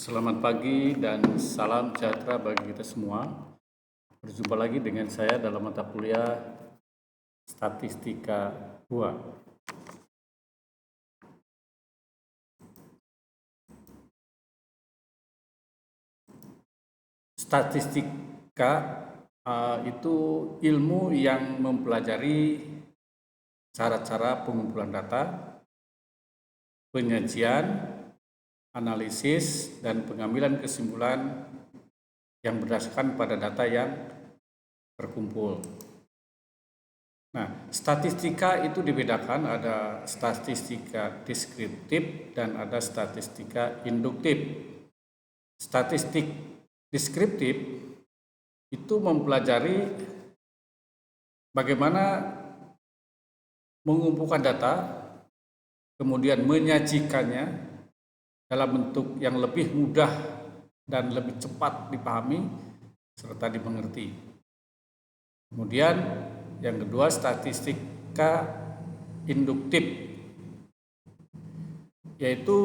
Selamat pagi dan salam sejahtera bagi kita semua. Berjumpa lagi dengan saya dalam mata kuliah Statistika 2. Statistika itu ilmu yang mempelajari cara-cara pengumpulan data, penyajian, analisis, dan pengambilan kesimpulan yang berdasarkan pada data yang terkumpul. Nah, statistika itu dibedakan, ada statistika deskriptif dan ada statistika induktif. Statistik deskriptif itu mempelajari bagaimana mengumpulkan data, kemudian menyajikannya dalam bentuk yang lebih mudah dan lebih cepat dipahami serta dimengerti. Kemudian yang kedua, statistika induktif, yaitu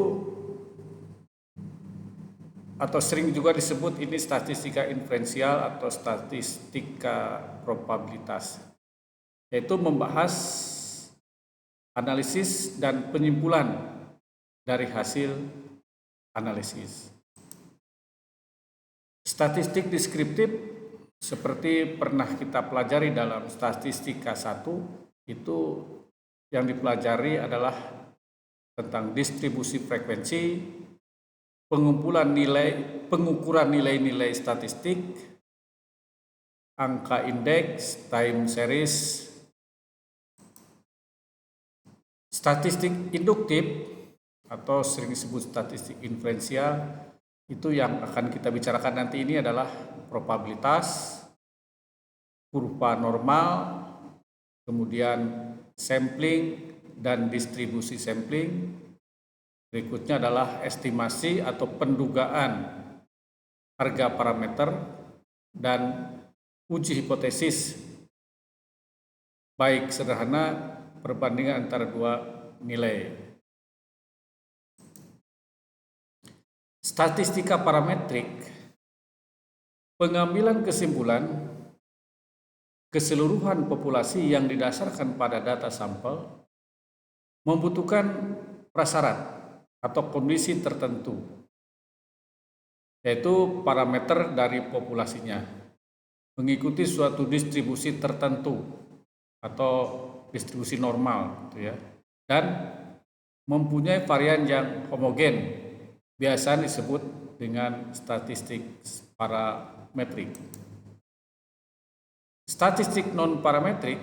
atau sering juga disebut ini statistika inferensial atau statistika probabilitas, yaitu membahas analisis dan penyimpulan dari hasil analisis. Statistik deskriptif seperti pernah kita pelajari dalam statistika 1, itu yang dipelajari adalah tentang distribusi frekuensi, pengukuran nilai-nilai statistik, angka indeks, time series. Statistik induktif atau sering disebut statistik inferensial itu yang akan kita bicarakan nanti ini adalah probabilitas, kurva normal, kemudian sampling dan distribusi sampling. Berikutnya adalah estimasi atau pendugaan harga parameter dan uji hipotesis, baik sederhana perbandingan antara dua nilai. Statistika parametrik, pengambilan kesimpulan keseluruhan populasi yang didasarkan pada data sampel membutuhkan prasyarat atau kondisi tertentu, yaitu parameter dari populasinya mengikuti suatu distribusi tertentu atau distribusi normal, gitu ya, dan mempunyai varian yang homogen, biasa disebut dengan statistik parametrik. Statistik non-parametrik,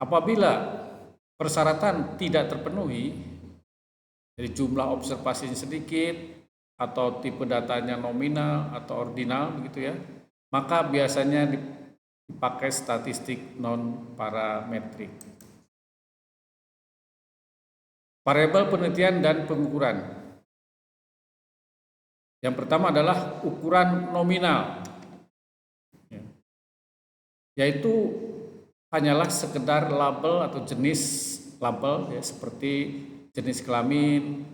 apabila persyaratan tidak terpenuhi, jadi jumlah observasinya sedikit atau tipe datanya nominal atau ordinal, begitu ya, maka biasanya dipakai statistik non-parametrik. Variabel penelitian dan pengukuran. Yang pertama adalah ukuran nominal, yaitu hanyalah sekedar label atau jenis label, ya, seperti jenis kelamin,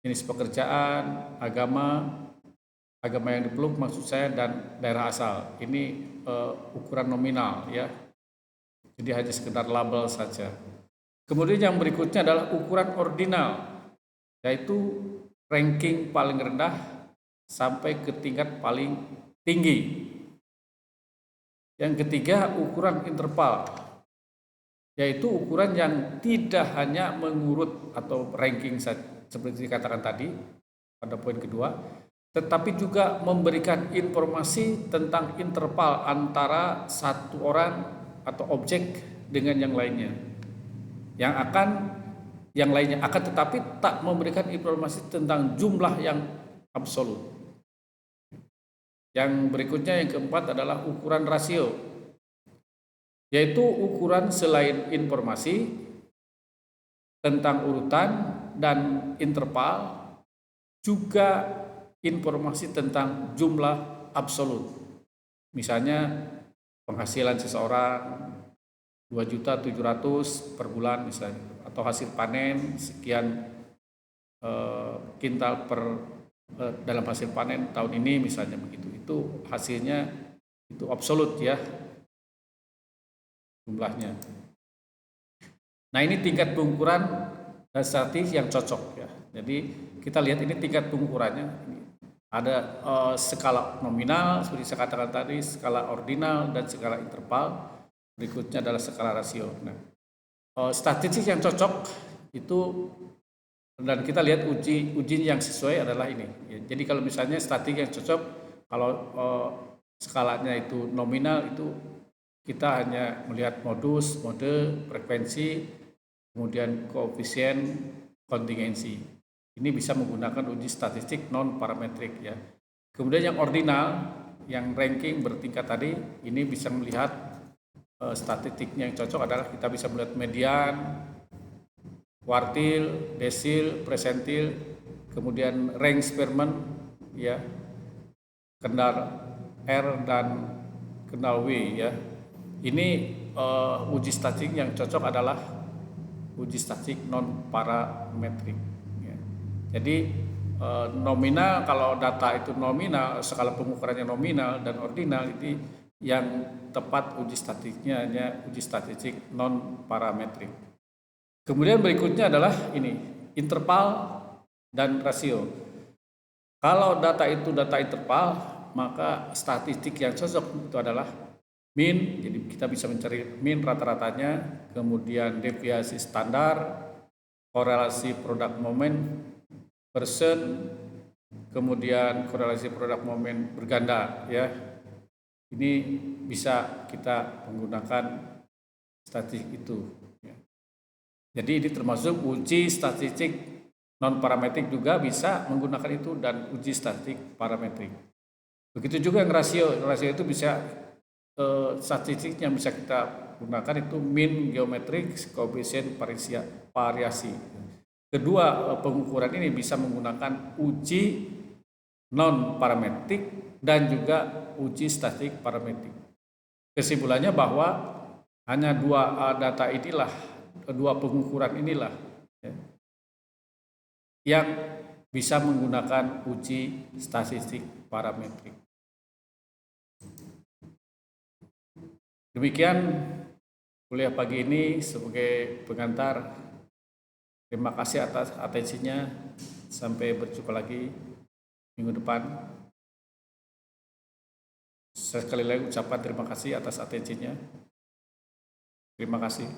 jenis pekerjaan, agama yang dipeluk maksud saya, dan daerah asal. Ini ukuran nominal, ya. Jadi hanya sekedar label saja. Kemudian yang berikutnya adalah ukuran ordinal, yaitu ranking paling rendah sampai ke tingkat paling tinggi. Yang ketiga, ukuran interval, yaitu ukuran yang tidak hanya mengurut atau ranking seperti dikatakan tadi pada poin kedua, tetapi juga memberikan informasi tentang interval antara satu orang atau objek dengan yang lainnya. Yang lainnya akan tetapi tak memberikan informasi tentang jumlah yang absolut. Yang berikutnya, yang keempat, adalah ukuran rasio, yaitu ukuran selain informasi tentang urutan dan interval, juga informasi tentang jumlah absolut. Misalnya penghasilan seseorang 2.700.000 per bulan misalnya, atau hasil panen sekian kintal per dalam hasil panen tahun ini misalnya begitu. Itu hasilnya itu absolut ya jumlahnya. Nah ini tingkat pengukuran dan statistik yang cocok ya. Jadi kita lihat ini tingkat pengukurannya. Ada skala nominal seperti saya katakan tadi, skala ordinal dan skala interval. Berikutnya adalah skala rasio. Nah, statistik yang cocok itu dan kita lihat uji yang sesuai adalah ini. Ya, jadi kalau misalnya statistik yang cocok, kalau skalanya itu nominal itu kita hanya melihat modus, mode, frekuensi, kemudian koefisien kontingensi. Ini bisa menggunakan uji statistik non parametrik ya. Kemudian yang ordinal, yang ranking bertingkat tadi, ini bisa melihat statistiknya yang cocok adalah kita bisa melihat median, kuartil, desil, presentil, kemudian rank Spearman ya, kendal R dan kendal W ya. Ini uji statistik yang cocok adalah uji statistik non parametrik ya. Jadi nominal, kalau data itu nominal, skala pengukurannya nominal dan ordinal, itu yang tepat uji statistiknya hanya uji statistik non parametrik. Kemudian berikutnya adalah ini interval dan rasio. Kalau data itu data interval, maka statistik yang cocok itu adalah min, jadi kita bisa mencari min rata-ratanya, kemudian deviasi standar, korelasi produk momen, persen, kemudian korelasi produk momen berganda ya. Ini bisa kita menggunakan statistik itu ya. Jadi ini termasuk uji statistik non parametrik juga bisa menggunakan itu dan uji statistik parametrik. Begitu juga yang rasio itu bisa statistik yang bisa kita gunakan itu min geometrik, koefisien variasi. Kedua pengukuran ini bisa menggunakan uji non parametrik dan juga uji statistik parametrik. Kesimpulannya bahwa hanya dua data inilah, dua pengukuran inilah ya, yang bisa menggunakan uji statistik parametrik. Demikian kuliah pagi ini sebagai pengantar. Terima kasih atas atensinya. Sampai berjumpa lagi minggu depan. Sekali lagi ucapkan terima kasih atas atensinya. Terima kasih.